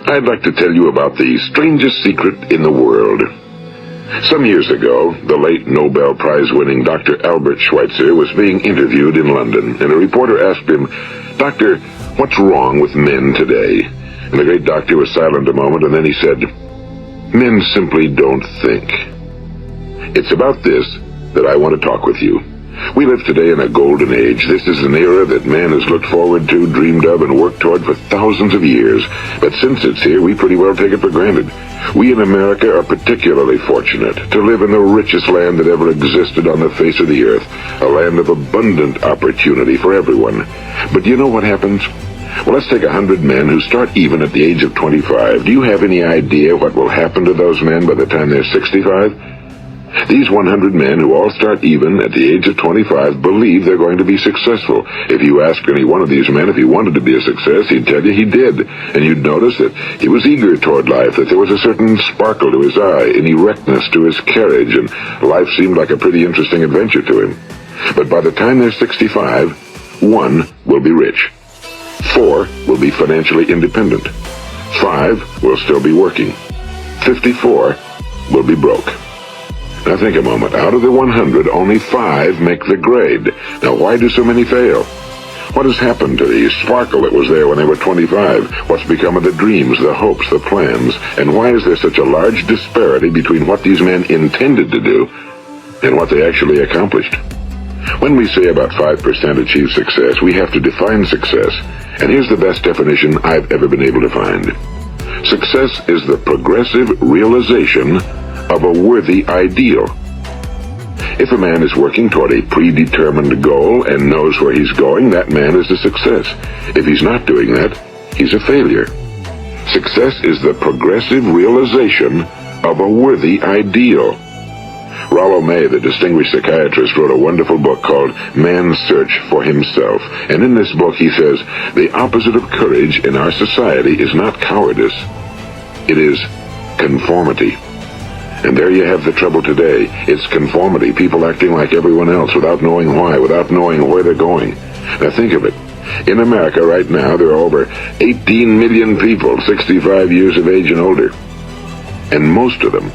I'd like to tell you about the strangest secret in the world. Some years ago, the late Nobel Prize-winning Dr. Albert Schweitzer was being interviewed in London, and a reporter asked him, "Doctor, what's wrong with men today?" And the great doctor was silent a moment, and then he said, "Men simply don't think." It's about this that I want to talk with you. We live today in a golden age. This is an era that man has looked forward to, dreamed of, and worked toward for thousands of years. But since it's here, we pretty well take it for granted. We in America are particularly fortunate to live in the richest land that ever existed on the face of the earth, a land of abundant opportunity for everyone. But do you know what happens? Well, let's take 100 men who start even at the age of 25. Do you have any idea what will happen to those men by the time they're 65? These 100 men who all start even at the age of 25 believe they're going to be successful. If you ask any one of these men if he wanted to be a success, he'd tell you he did. And you'd notice that he was eager toward life, that there was a certain sparkle to his eye, an erectness to his carriage, and life seemed like a pretty interesting adventure to him. But by the time they're 65, 1 will be rich. 4 will be financially independent. 5 will still be working. 54 will be broke. Now think a moment. Out of the 100, only 5 make the grade. Now why do so many fail? What has happened to the sparkle that was there when they were 25? What's become of the dreams, the hopes, the plans? And why is there such a large disparity between what these men intended to do and what they actually accomplished? When we say about 5% achieve success, we have to define success. And here's the best definition I've ever been able to find. Success is the progressive realization of a worthy ideal. If a man is working toward a predetermined goal and knows where he's going, that man is a success. If he's not doing that, he's a failure. Success is the progressive realization of a worthy ideal. Rollo May, the distinguished psychiatrist, wrote a wonderful book called Man's Search for Himself. And in this book he says, the opposite of courage in our society is not cowardice. It is conformity. And there you have the trouble today. It's conformity, people acting like everyone else without knowing why, without knowing where they're going. Now think of it. In America right now, there are over 18 million people 65 years of age and older. And most of them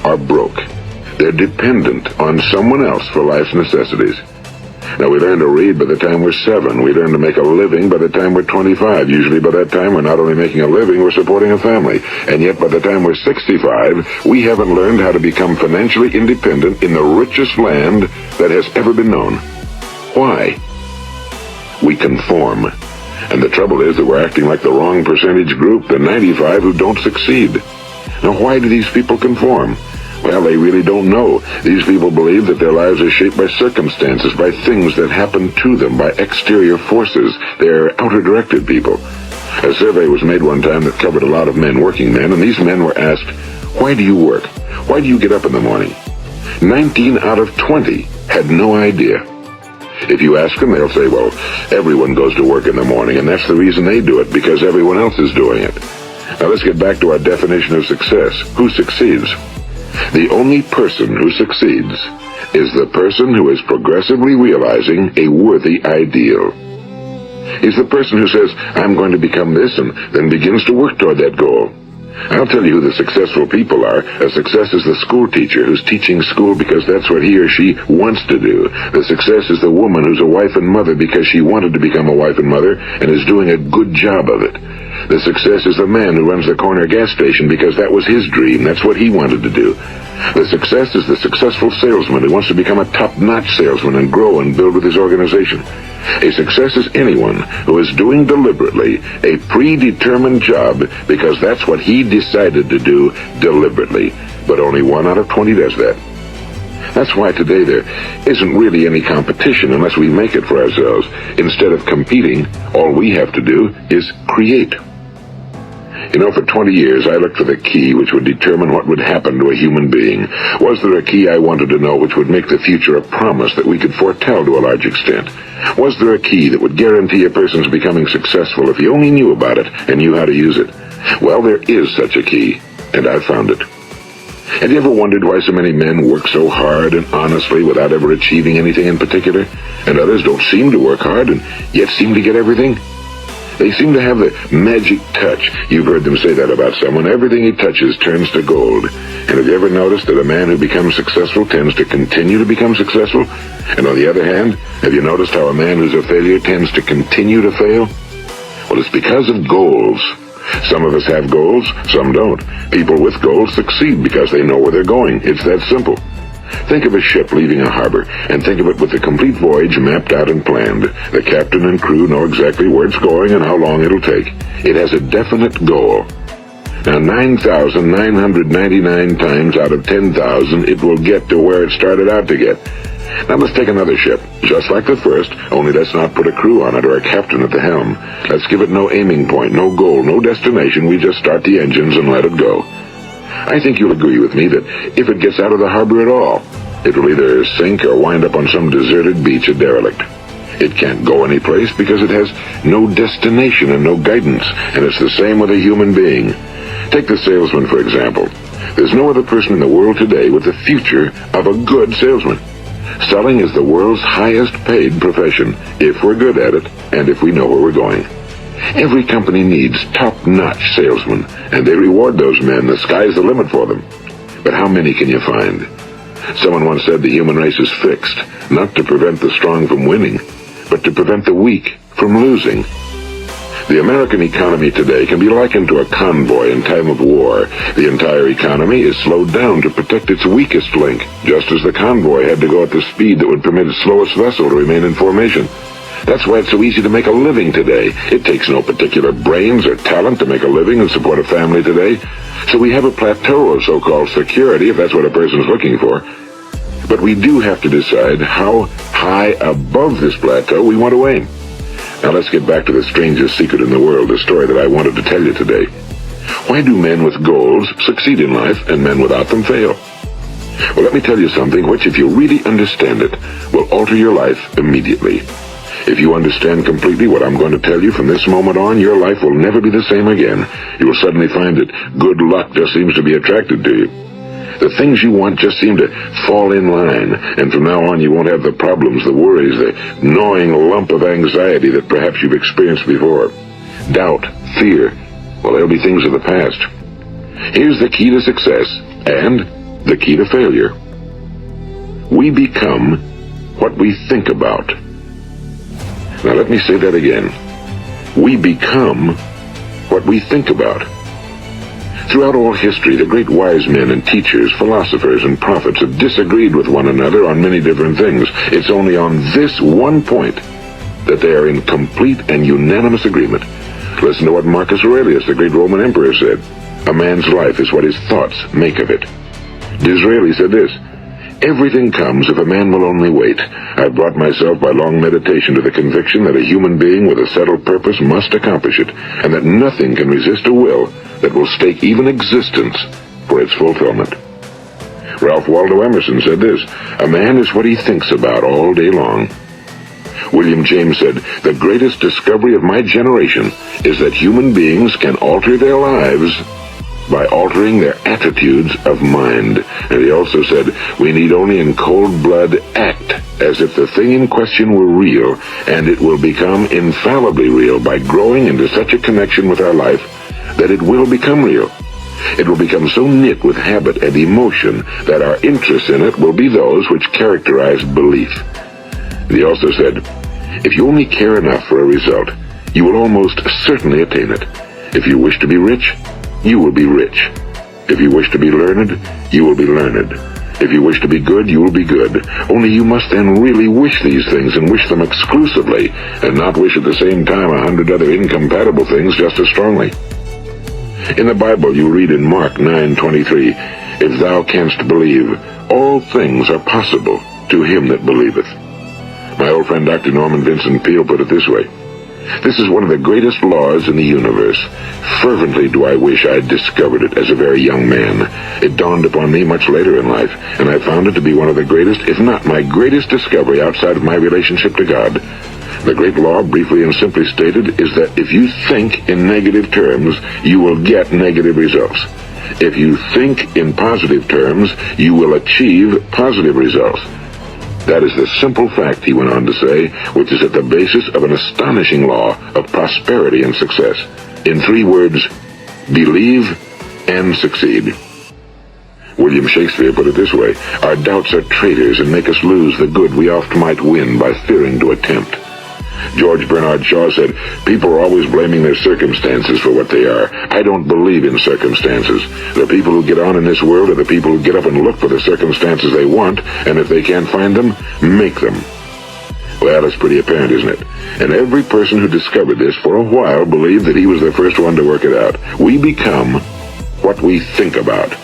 are broke. They're dependent on someone else for life's necessities. Now, we learn to read by the time we're 7. We learn to make a living by the time we're 25. Usually by that time, we're not only making a living, we're supporting a family. And yet, by the time we're 65, we haven't learned how to become financially independent in the richest land that has ever been known. Why? We conform. And the trouble is that we're acting like the wrong percentage group, the 95 who don't succeed. Now, why do these people conform? Well, they really don't know. These people believe that their lives are shaped by circumstances, by things that happen to them, by exterior forces. They're outer-directed people. A survey was made one time that covered a lot of men, working men, and these men were asked, "Why do you work? Why do you get up in the morning?" 19 out of 20 had no idea. If you ask them, they'll say, well, everyone goes to work in the morning, and that's the reason they do it, because everyone else is doing it. Now let's get back to our definition of success. Who succeeds? The only person who succeeds is the person who is progressively realizing a worthy ideal. He's the person who says, I'm going to become this, and then begins to work toward that goal. I'll tell you who the successful people are. A success is the school teacher who's teaching school because that's what he or she wants to do. The success is the woman who's a wife and mother because she wanted to become a wife and mother and is doing a good job of it. The success is the man who runs the corner gas station because that was his dream. That's what he wanted to do. The success is the successful salesman who wants to become a top-notch salesman and grow and build with his organization. A success is anyone who is doing deliberately a predetermined job because that's what he decided to do deliberately. But only 1 out of 20 does that. That's why today there isn't really any competition unless we make it for ourselves. Instead of competing, all we have to do is create. You know, for 20 years, I looked for the key which would determine what would happen to a human being. Was there a key I wanted to know which would make the future a promise that we could foretell to a large extent? Was there a key that would guarantee a person's becoming successful if he only knew about it and knew how to use it? Well, there is such a key, and I've found it. Have you ever wondered why so many men work so hard and honestly without ever achieving anything in particular, and others don't seem to work hard and yet seem to get everything? They seem to have the magic touch. You've heard them say that about someone. Everything he touches turns to gold. And have you ever noticed that a man who becomes successful tends to continue to become successful? And on the other hand, have you noticed how a man who's a failure tends to continue to fail? Well, it's because of goals. Some of us have goals, some don't. People with goals succeed because they know where they're going. It's that simple. Think of a ship leaving a harbor, and think of it with the complete voyage mapped out and planned. The captain and crew know exactly where it's going and how long it'll take. It has a definite goal. Now, 9,999 times out of 10,000, it will get to where it started out to get. Now let's take another ship, just like the first, only let's not put a crew on it or a captain at the helm. Let's give it no aiming point, no goal, no destination. We just start the engines and let it go. I think you'll agree with me that if it gets out of the harbor at all, it will either sink or wind up on some deserted beach, a derelict. It can't go anyplace because it has no destination and no guidance, and it's the same with a human being. Take the salesman, for example. There's no other person in the world today with the future of a good salesman. Selling is the world's highest paid profession, if we're good at it, and if we know where we're going. Every company needs top-notch salesmen, and they reward those men. The sky's the limit for them. But how many can you find? Someone once said the human race is fixed, not to prevent the strong from winning, but to prevent the weak from losing. The American economy today can be likened to a convoy in time of war. The entire economy is slowed down to protect its weakest link, just as the convoy had to go at the speed that would permit its slowest vessel to remain in formation. That's why it's so easy to make a living today. It takes no particular brains or talent to make a living and support a family today. So we have a plateau of so-called security, if that's what a person's looking for. But we do have to decide how high above this plateau we want to aim. Now let's get back to the strangest secret in the world, the story that I wanted to tell you today. Why do men with goals succeed in life and men without them fail? Well, let me tell you something which, if you really understand it, will alter your life immediately. If you understand completely what I'm going to tell you from this moment on, your life will never be the same again. You will suddenly find that good luck just seems to be attracted to you. The things you want just seem to fall in line, and from now on you won't have the problems, the worries, the gnawing lump of anxiety that perhaps you've experienced before. Doubt, fear, well, they'll be things of the past. Here's the key to success, and the key to failure. We become what we think about. Now let me say that again. We become what we think about. Throughout all history, the great wise men and teachers, philosophers and prophets have disagreed with one another on many different things. It's only on this one point that they are in complete and unanimous agreement. Listen to what Marcus Aurelius, the great Roman emperor, said. A man's life is what his thoughts make of it. Disraeli said this. Everything comes if a man will only wait. I've brought myself by long meditation to the conviction that a human being with a settled purpose must accomplish it, and that nothing can resist a will that will stake even existence for its fulfillment. Ralph Waldo Emerson said this, a man is what he thinks about all day long. William James said, the greatest discovery of my generation is that human beings can alter their lives by altering their attitudes of mind. And he also said, we need only in cold blood act as if the thing in question were real, and it will become infallibly real by growing into such a connection with our life that it will become real. It will become so knit with habit and emotion that our interest in it will be those which characterize belief. And he also said, if you only care enough for a result, you will almost certainly attain it. If you wish to be rich, you will be rich. If you wish to be learned, you will be learned. If you wish to be good, you will be good. Only you must then really wish these things and wish them exclusively, and not wish at the same time 100 other incompatible things just as strongly. In the Bible you read in Mark 9:23, if thou canst believe, all things are possible to him that believeth. My old friend Dr. Norman Vincent Peale put it this way, this is one of the greatest laws in the universe. Fervently do I wish I had discovered it as a very young man. It dawned upon me much later in life, and I found it to be one of the greatest, if not my greatest discovery outside of my relationship to God. The great law, briefly and simply stated, is that if you think in negative terms, you will get negative results. If you think in positive terms, you will achieve positive results. That is the simple fact, he went on to say, which is at the basis of an astonishing law of prosperity and success. In 3 words, believe and succeed. William Shakespeare put it this way: our doubts are traitors and make us lose the good we oft might win by fearing to attempt. George Bernard Shaw said, people are always blaming their circumstances for what they are. I don't believe in circumstances. The people who get on in this world are the people who get up and look for the circumstances they want, and if they can't find them, make them. Well, it's pretty apparent, isn't it? And every person who discovered this for a while believed that he was the first one to work it out. We become what we think about.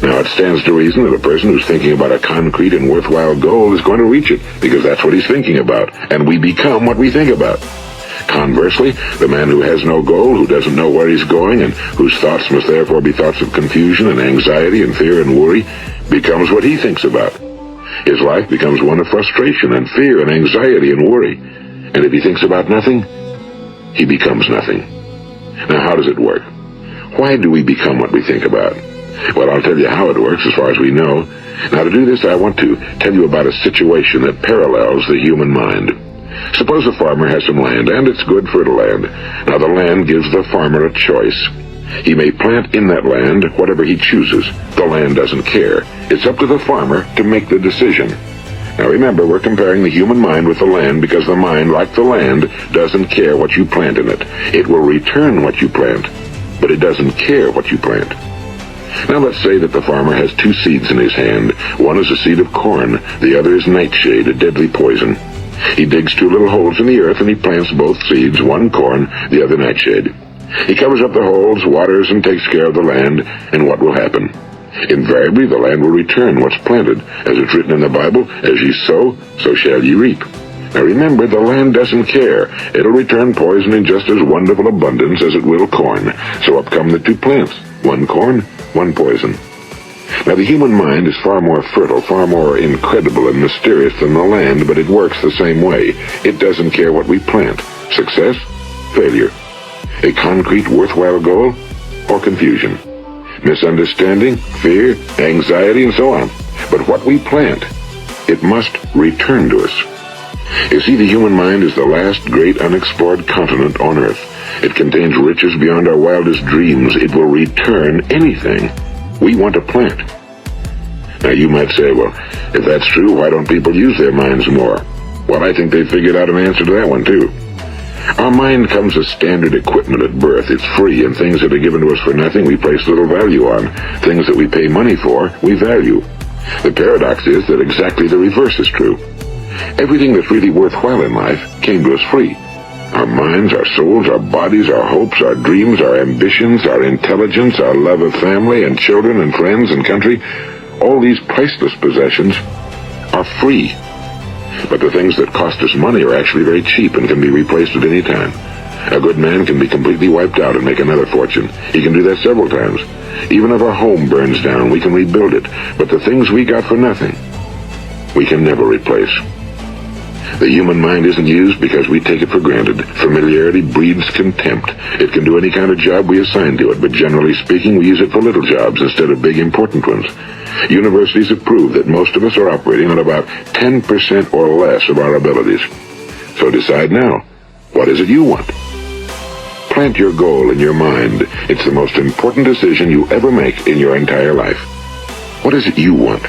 Now, it stands to reason that a person who's thinking about a concrete and worthwhile goal is going to reach it, because that's what he's thinking about, and we become what we think about. Conversely, the man who has no goal, who doesn't know where he's going, and whose thoughts must therefore be thoughts of confusion and anxiety and fear and worry, becomes what he thinks about. His life becomes one of frustration and fear and anxiety and worry. And if he thinks about nothing, he becomes nothing. Now, how does it work? Why do we become what we think about? Well, I'll tell you how it works as far as we know. Now, to do this, I want to tell you about a situation that parallels the human mind. Suppose a farmer has some land, and it's good fertile land. Now, the land gives the farmer a choice. He may plant in that land whatever he chooses. The land doesn't care. It's up to the farmer to make the decision. Now, remember, we're comparing the human mind with the land because the mind, like the land, doesn't care what you plant in it. It will return what you plant, but it doesn't care what you plant. Now let's say that the farmer has 2 seeds in his hand. One is a seed of corn, the other is nightshade, a deadly poison. He digs 2 little holes in the earth and he plants both seeds, one corn, the other nightshade. He covers up the holes, waters, and takes care of the land, and what will happen? Invariably the land will return what's planted. As it's written in the Bible, as ye sow, so shall ye reap. Now remember, the land doesn't care. It'll return poison in just as wonderful abundance as it will corn. So up come the 2 plants, one corn, one poison. Now, the human mind is far more fertile, far more incredible and mysterious than the land, but it works the same way. It doesn't care what we plant. Success, failure. A concrete, worthwhile goal, or confusion. Misunderstanding, fear, anxiety, and so on. But what we plant, it must return to us. You see, the human mind is the last great unexplored continent on Earth. It contains riches beyond our wildest dreams. It will return anything we want to plant. Now, you might say, well, if that's true, why don't people use their minds more? Well, I think they figured out an answer to that one, too. Our mind comes as standard equipment at birth. It's free, and things that are given to us for nothing we place little value on. Things that we pay money for, we value. The paradox is that exactly the reverse is true. Everything that's really worthwhile in life came to us free. Our minds, our souls, our bodies, our hopes, our dreams, our ambitions, our intelligence, our love of family and children and friends and country, all these priceless possessions are free. But the things that cost us money are actually very cheap and can be replaced at any time. A good man can be completely wiped out and make another fortune. He can do that several times. Even if our home burns down, we can rebuild it. But the things we got for nothing, we can never replace. The human mind isn't used because we take it for granted. Familiarity breeds contempt. It can do any kind of job we assign to it, but generally speaking, we use it for little jobs instead of big, important ones. Universities have proved that most of us are operating on about 10% or less of our abilities. So decide now, what is it you want? Plant your goal in your mind. It's the most important decision you ever make in your entire life. What is it you want?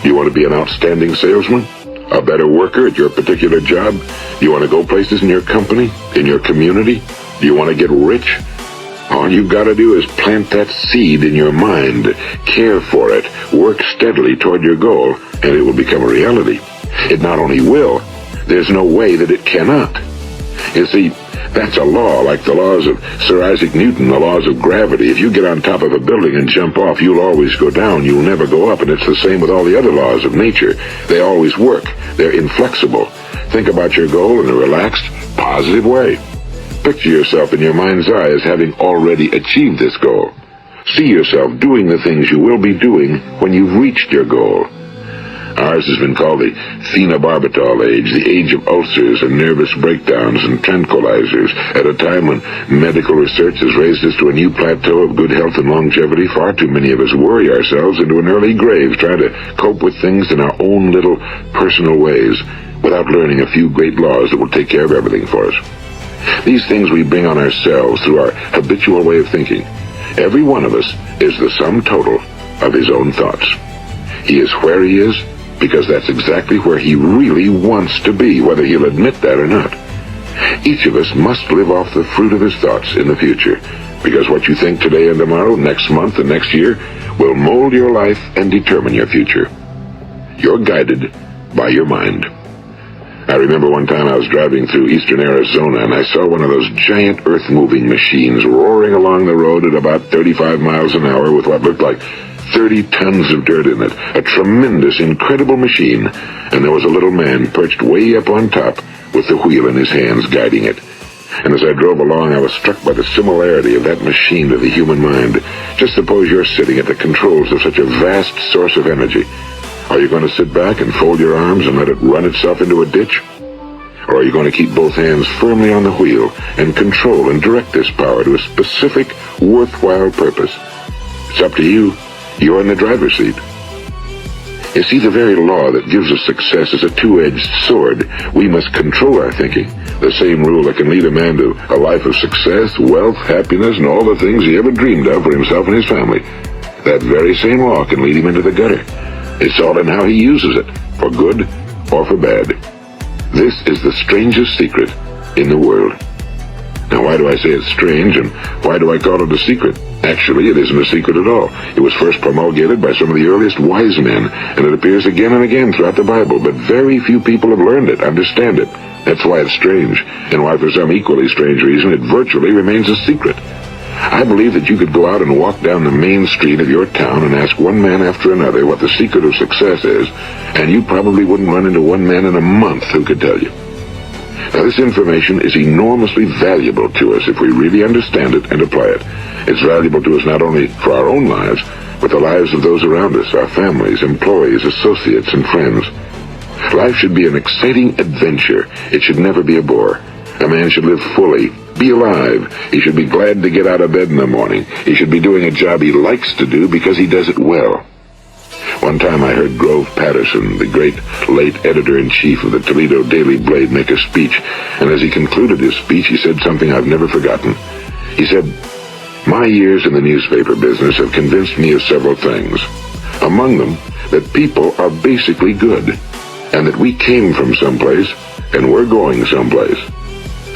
Do you want to be an outstanding salesman? A better worker at your particular job? Do you want to go places in your company? In your community? Do you want to get rich? All you've got to do is plant that seed in your mind, care for it, work steadily toward your goal, and it will become a reality. It not only will, there's no way that it cannot. You see, that's a law, like the laws of Sir Isaac Newton, the laws of gravity. If you get on top of a building and jump off, you'll always go down. You'll never go up, and it's the same with all the other laws of nature. They always work. They're inflexible. Think about your goal in a relaxed, positive way. Picture yourself in your mind's eye as having already achieved this goal. See yourself doing the things you will be doing when you've reached your goal. Ours has been called the phenobarbital age, the age of ulcers and nervous breakdowns and tranquilizers. At a time when medical research has raised us to a new plateau of good health and longevity, far too many of us worry ourselves into an early grave trying to cope with things in our own little personal ways without learning a few great laws that will take care of everything for us. These things we bring on ourselves through our habitual way of thinking. Every one of us is the sum total of his own thoughts. He is where he is because that's exactly where he really wants to be, whether he'll admit that or not. Each of us must live off the fruit of his thoughts in the future, because what you think today and tomorrow, next month and next year, will mold your life and determine your future. You're guided by your mind. I remember one time I was driving through eastern Arizona, and I saw one of those giant earth-moving machines roaring along the road at about 35 miles an hour with what looked like 30 tons of dirt in it. A tremendous, incredible machine, and there was a little man perched way up on top with the wheel in his hands guiding it. And as I drove along, I was struck by the similarity of that machine to the human mind. Just suppose you're sitting at the controls of such a vast source of energy. Are you going to sit back and fold your arms and let it run itself into a ditch? Or are you going to keep both hands firmly on the wheel and control and direct this power to a specific, worthwhile purpose? It's up to you. You're in the driver's seat. You see, the very law that gives us success is a two-edged sword. We must control our thinking. The same rule that can lead a man to a life of success, wealth, happiness, and all the things he ever dreamed of for himself and his family. That very same law can lead him into the gutter. It's all in how he uses it, for good or for bad. This is the strangest secret in the world. Now, why do I say it's strange, and why do I call it a secret? Actually, it isn't a secret at all. It was first promulgated by some of the earliest wise men, and it appears again and again throughout the Bible, but very few people have learned it, understand it. That's why it's strange, and why for some equally strange reason it virtually remains a secret. I believe that you could go out and walk down the main street of your town and ask one man after another what the secret of success is, and you probably wouldn't run into one man in a month who could tell you. Now, this information is enormously valuable to us if we really understand it and apply it. It's valuable to us not only for our own lives, but the lives of those around us, our families, employees, associates, and friends. Life should be an exciting adventure. It should never be a bore. A man should live fully, be alive. He should be glad to get out of bed in the morning. He should be doing a job he likes to do because he does it well. One time I heard Grove Patterson, the great late editor-in-chief of the Toledo Daily Blade, make a speech, and as he concluded his speech, he said something I've never forgotten. He said, "My years in the newspaper business have convinced me of several things. Among them, that people are basically good, and that we came from someplace, and we're going someplace.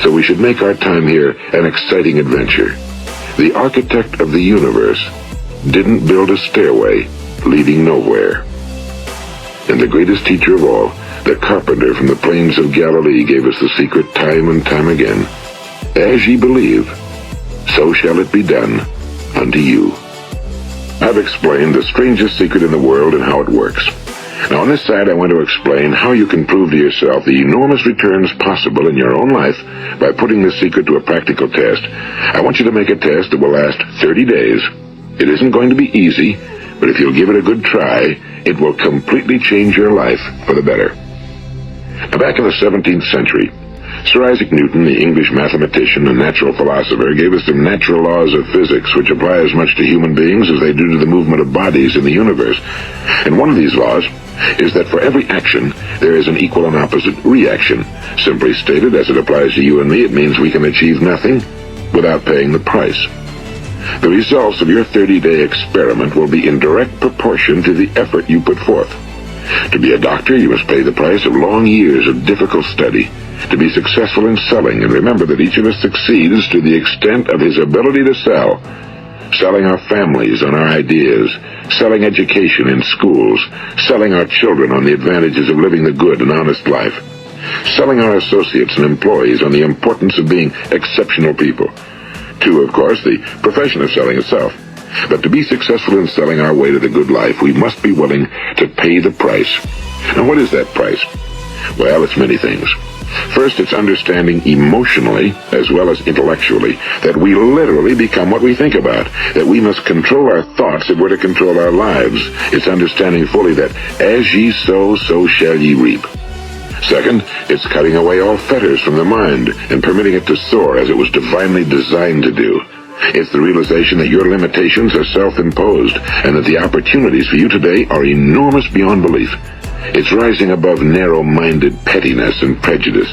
So we should make our time here an exciting adventure. The architect of the universe didn't build a stairway leading nowhere." And the greatest teacher of all, the carpenter from the plains of Galilee, gave us the secret time and time again. As ye believe, so shall it be done unto you. I've explained the strangest secret in the world and how it works. Now, on this side, I want to explain how you can prove to yourself the enormous returns possible in your own life by putting this secret to a practical test. I want you to make a test that will last 30 days. It isn't going to be easy, but if you'll give it a good try, it will completely change your life for the better. Now, back in the 17th century, Sir Isaac Newton, the English mathematician and natural philosopher, gave us the natural laws of physics, which apply as much to human beings as they do to the movement of bodies in the universe. And one of these laws is that for every action, there is an equal and opposite reaction. Simply stated, as it applies to you and me, it means we can achieve nothing without paying the price. The results of your 30-day experiment will be in direct proportion to the effort you put forth. To be a doctor, you must pay the price of long years of difficult study. To be successful in selling, and remember that each of us succeeds to the extent of his ability to sell. Selling our families on our ideas, selling education in schools, selling our children on the advantages of living the good and honest life, selling our associates and employees on the importance of being exceptional people. To, of course, the profession of selling itself. But to be successful in selling our way to the good life, we must be willing to pay the price. Now, what is that price? Well, it's many things. First, it's understanding emotionally as well as intellectually that we literally become what we think about, that we must control our thoughts if we're to control our lives. It's understanding fully that as ye sow, so shall ye reap. Second, it's cutting away all fetters from the mind and permitting it to soar as it was divinely designed to do. It's the realization that your limitations are self-imposed and that the opportunities for you today are enormous beyond belief. It's rising above narrow-minded pettiness and prejudice.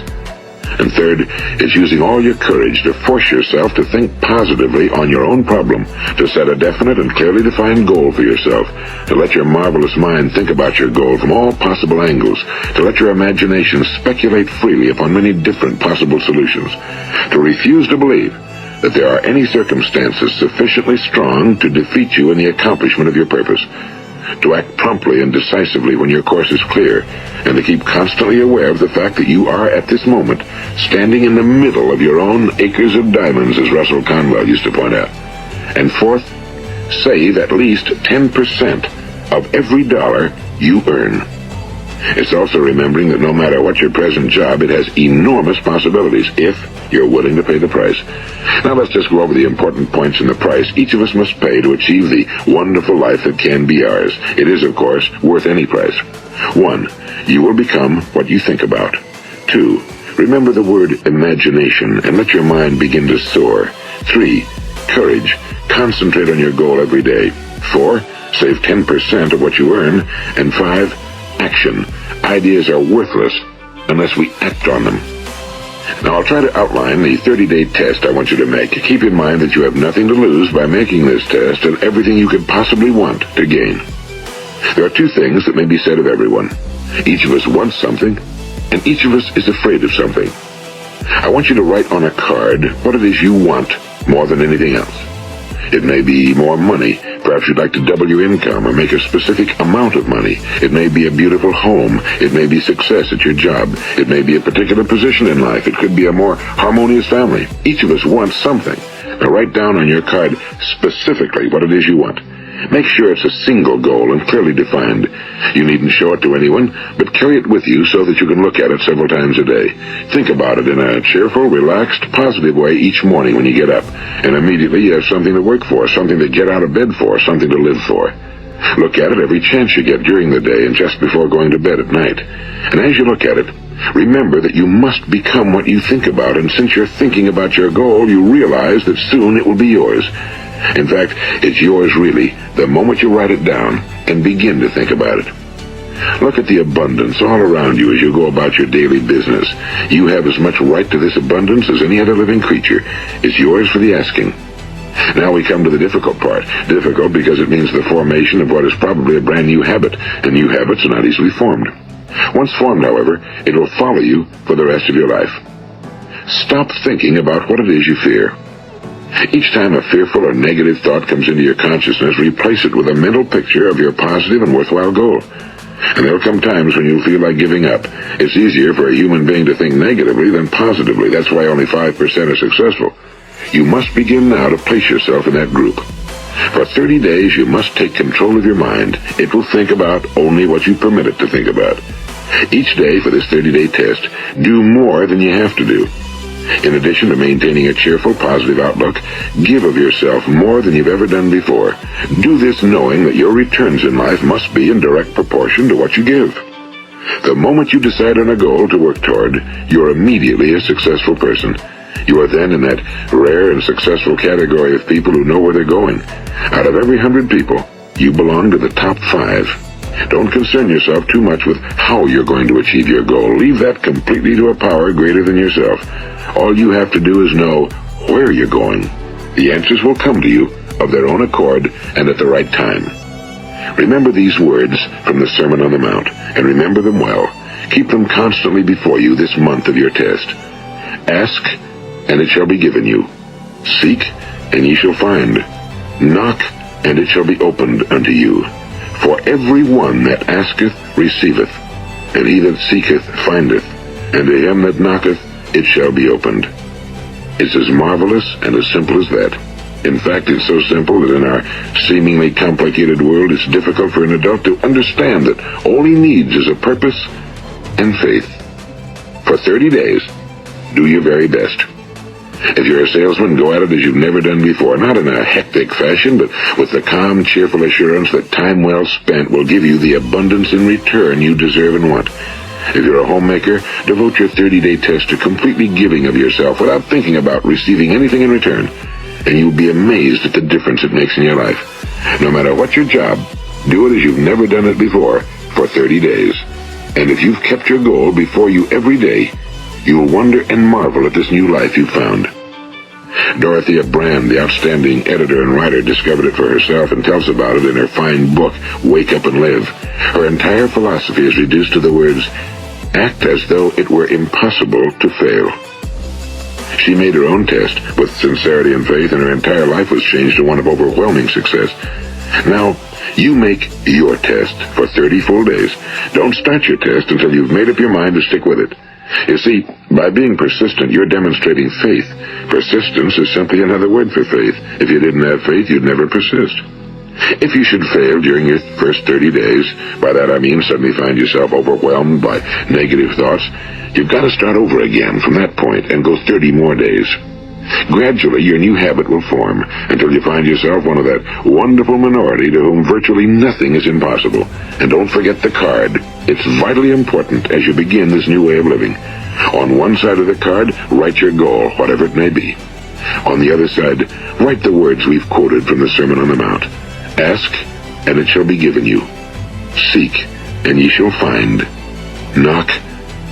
And third, it's using all your courage to force yourself to think positively on your own problem, to set a definite and clearly defined goal for yourself, to let your marvelous mind think about your goal from all possible angles, to let your imagination speculate freely upon many different possible solutions, to refuse to believe that there are any circumstances sufficiently strong to defeat you in the accomplishment of your purpose, to act promptly and decisively when your course is clear, and to keep constantly aware of the fact that you are at this moment standing in the middle of your own acres of diamonds, as Russell Conwell used to point out. And fourth, save at least 10% of every dollar you earn. It's also remembering that no matter what your present job, it has enormous possibilities if you're willing to pay the price. Now let's just go over the important points in the price each of us must pay to achieve the wonderful life that can be ours. It is, of course, worth any price. 1. You will become what you think about. 2. Remember the word imagination and let your mind begin to soar. 3. Courage. Concentrate on your goal every day. 4. Save 10% of what you earn. And 5. Action. Ideas are worthless unless we act on them. Now I'll try to outline the 30-day test I want you to make. Keep in mind that you have nothing to lose by making this test and everything you could possibly want to gain. There are two things that may be said of everyone. Each of us wants something, and each of us is afraid of something. I want you to write on a card what it is you want more than anything else. It may be more money. Perhaps you'd like to double your income or make a specific amount of money. It may be a beautiful home. It may be success at your job. It may be a particular position in life. It could be a more harmonious family. Each of us wants something. Now write down on your card specifically what it is you want. Make sure it's a single goal and clearly defined. You needn't show it to anyone, but carry it with you so that you can look at it several times a day. Think about it in a cheerful, relaxed, positive way each morning when you get up. And immediately you have something to work for, something to get out of bed for, something to live for. Look at it every chance you get during the day and just before going to bed at night. And as you look at it, remember that you must become what you think about, and since you're thinking about your goal, you realize that soon it will be yours. In fact, it's yours really the moment you write it down and begin to think about it. Look at the abundance all around you as you go about your daily business. You have as much right to this abundance as any other living creature. It's yours for the asking. Now we come to the difficult part. Difficult because it means the formation of what is probably a brand new habit, and new habits are not easily formed. Once formed, however, it will follow you for the rest of your life. Stop thinking about what it is you fear. Each time a fearful or negative thought comes into your consciousness, replace it with a mental picture of your positive and worthwhile goal. And there'll come times when you'll feel like giving up. It's easier for a human being to think negatively than positively. That's why only 5% are successful. You must begin now to place yourself in that group. For 30 days, you must take control of your mind. It will think about only what you permit it to think about. Each day for this 30-day test, do more than you have to do. In addition to maintaining a cheerful, positive outlook, give of yourself more than you've ever done before. Do this knowing that your returns in life must be in direct proportion to what you give. The moment you decide on a goal to work toward, you're immediately a successful person. You are then in that rare and successful category of people who know where they're going. Out of every 100 people, you belong to the top 5. Don't concern yourself too much with how you're going to achieve your goal. Leave that completely to a power greater than yourself. All you have to do is know where you're going. The answers will come to you of their own accord and at the right time. Remember these words from the Sermon on the Mount, and remember them well. Keep them constantly before you this month of your test. Ask, and it shall be given you. Seek, and ye shall find. Knock, and it shall be opened unto you. For every one that asketh receiveth, and he that seeketh findeth, and to him that knocketh it shall be opened. It's as marvelous and as simple as that. In fact, it's so simple that in our seemingly complicated world, it's difficult for an adult to understand that all he needs is a purpose and faith. For 30 days, do your very best. If you're a salesman, go at it as you've never done before, not in a hectic fashion, but with the calm, cheerful assurance that time well spent will give you the abundance in return you deserve and want. If you're a homemaker, devote your 30-day test to completely giving of yourself without thinking about receiving anything in return, and you'll be amazed at the difference it makes in your life. No matter what your job, do it as you've never done it before for 30 days. And if you've kept your goal before you every day, you'll wonder and marvel at this new life you've found. Dorothea Brand, the outstanding editor and writer, discovered it for herself and tells about it in her fine book, Wake Up and Live. Her entire philosophy is reduced to the words, act as though it were impossible to fail. She made her own test with sincerity and faith, and her entire life was changed to one of overwhelming success. Now, you make your test for 30 full days. Don't start your test until you've made up your mind to stick with it. You see, by being persistent, you're demonstrating faith. Persistence is simply another word for faith. If you didn't have faith, you'd never persist. If you should fail during your first 30 days, by that I mean suddenly find yourself overwhelmed by negative thoughts, you've got to start over again from that point and go 30 more days. Gradually, your new habit will form until you find yourself one of that wonderful minority to whom virtually nothing is impossible. And don't forget the card. It's vitally important as you begin this new way of living. On one side of the card, write your goal, whatever it may be. On the other side, write the words we've quoted from the Sermon on the Mount. Ask, and it shall be given you. Seek, and ye shall find. Knock,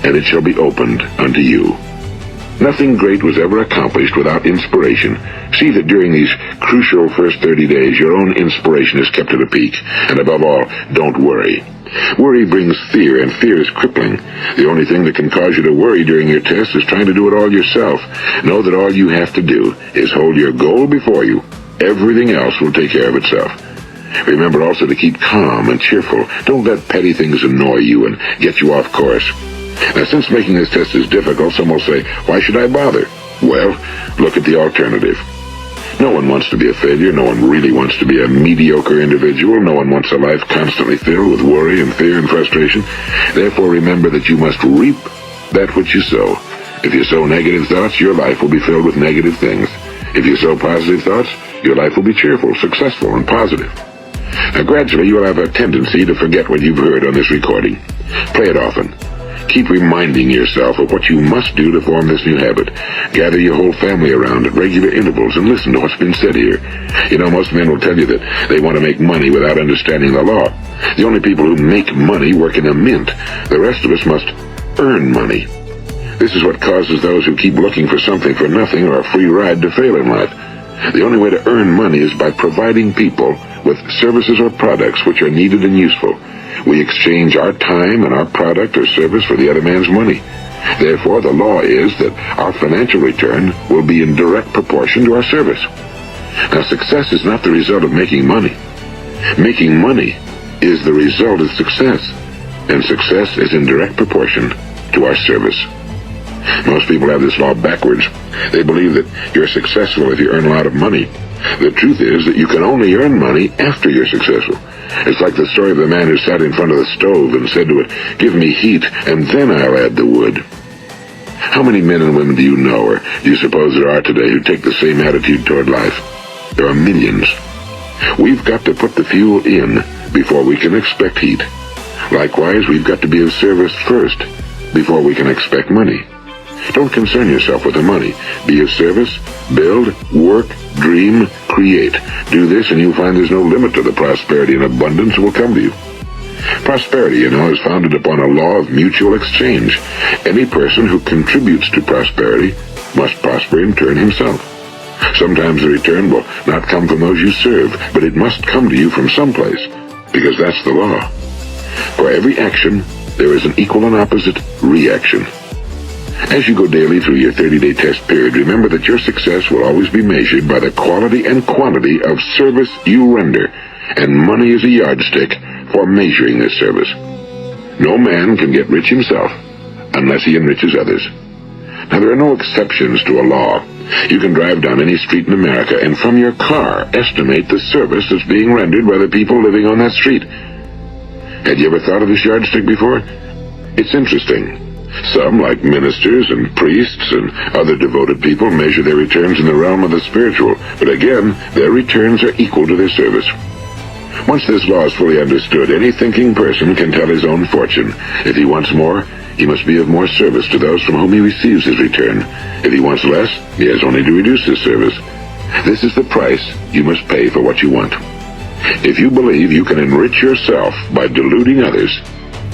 and it shall be opened unto you. Nothing great was ever accomplished without inspiration. See that during these crucial first 30 days, your own inspiration is kept at a peak. And above all, don't worry. Worry brings fear, and fear is crippling. The only thing that can cause you to worry during your test is trying to do it all yourself. Know that all you have to do is hold your goal before you. Everything else will take care of itself. Remember also to keep calm and cheerful. Don't let petty things annoy you and get you off course. Now, since making this test is difficult, some will say, why should I bother? Well, look at the alternative. No one wants to be a failure. No one really wants to be a mediocre individual. No one wants a life constantly filled with worry and fear and frustration. Therefore, remember that you must reap that which you sow. If you sow negative thoughts, your life will be filled with negative things. If you sow positive thoughts, your life will be cheerful, successful, and positive. Now, gradually, you will have a tendency to forget what you've heard on this recording. Play it often. Keep reminding yourself of what you must do to form this new habit. Gather your whole family around at regular intervals and listen to what's been said here. You know, most men will tell you that they want to make money without understanding the law. The only people who make money work in a mint. The rest of us must earn money. This is what causes those who keep looking for something for nothing or a free ride to fail in life. The only way to earn money is by providing people with services or products which are needed and useful. We exchange our time and our product or service for the other man's money. Therefore, the law is that our financial return will be in direct proportion to our service. Now, success is not the result of making money. Making money is the result of success, and success is in direct proportion to our service. Most people have this law backwards. They believe that you're successful if you earn a lot of money. The truth is that you can only earn money after you're successful. It's like the story of the man who sat in front of the stove and said to it, give me heat, and then I'll add the wood. How many men and women do you know, or do you suppose there are today, who take the same attitude toward life? There are millions. We've got to put the fuel in before we can expect heat. Likewise, we've got to be of service first before we can expect money. Don't concern yourself with the money. Be of service, build, work, dream, create. Do this and you'll find there's no limit to the prosperity and abundance that will come to you. Prosperity, is founded upon a law of mutual exchange. Any person who contributes to prosperity must prosper in turn himself. Sometimes the return will not come from those you serve, but it must come to you from someplace, because that's the law. For every action, there is an equal and opposite reaction. As you go daily through your 30-day test period, remember that your success will always be measured by the quality and quantity of service you render, and money is a yardstick for measuring this service. No man can get rich himself unless he enriches others. Now, there are no exceptions to a law. You can drive down any street in America and from your car estimate the service that's being rendered by the people living on that street. Had you ever thought of this yardstick before? It's interesting. Some, like ministers and priests and other devoted people, measure their returns in the realm of the spiritual, but again, their returns are equal to their service. Once this law is fully understood, any thinking person can tell his own fortune. If he wants more, he must be of more service to those from whom he receives his return. If he wants less, he has only to reduce his service. This is the price you must pay for what you want. If you believe you can enrich yourself by deluding others,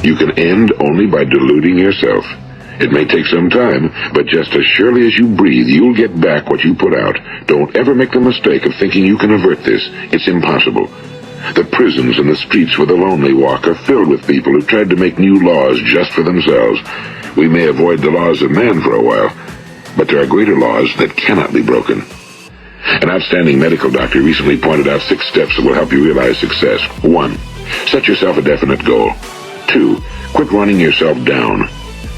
you can end only by deluding yourself. It may take some time, but just as surely as you breathe, you'll get back what you put out. Don't ever make the mistake of thinking you can avert this. It's impossible. The prisons and the streets where the lonely walk are filled with people who tried to make new laws just for themselves. We may avoid the laws of man for a while, but there are greater laws that cannot be broken. An outstanding medical doctor recently pointed out 6 steps that will help you realize success. 1. Set yourself a definite goal. 2. Quit running yourself down.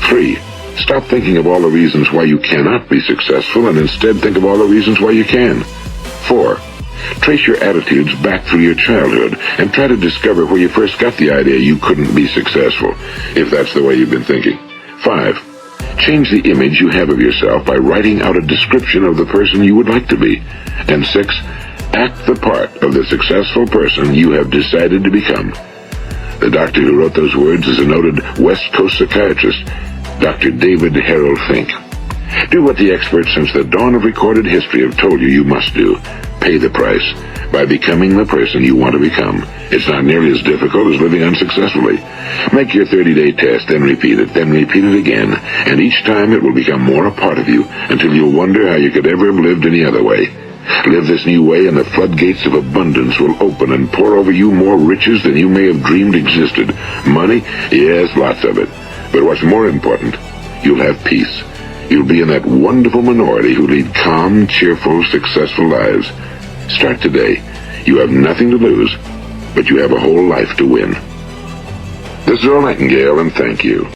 3. Stop thinking of all the reasons why you cannot be successful and instead think of all the reasons why you can. 4. Trace your attitudes back through your childhood and try to discover where you first got the idea you couldn't be successful, if that's the way you've been thinking. 5. Change the image you have of yourself by writing out a description of the person you would like to be. And 6. Act the part of the successful person you have decided to become. The doctor who wrote those words is a noted West Coast psychiatrist, Dr. David Harold Fink. Do what the experts since the dawn of recorded history have told you you must do. Pay the price by becoming the person you want to become. It's not nearly as difficult as living unsuccessfully. Make your 30-day test, then repeat it again, and each time it will become more a part of you until you'll wonder how you could ever have lived any other way. Live this new way and the floodgates of abundance will open and pour over you more riches than you may have dreamed existed. Money? Yes, lots of it. But what's more important, you'll have peace. You'll be in that wonderful minority who lead calm, cheerful, successful lives. Start today. You have nothing to lose, but you have a whole life to win. This is Earl Nightingale, and thank you.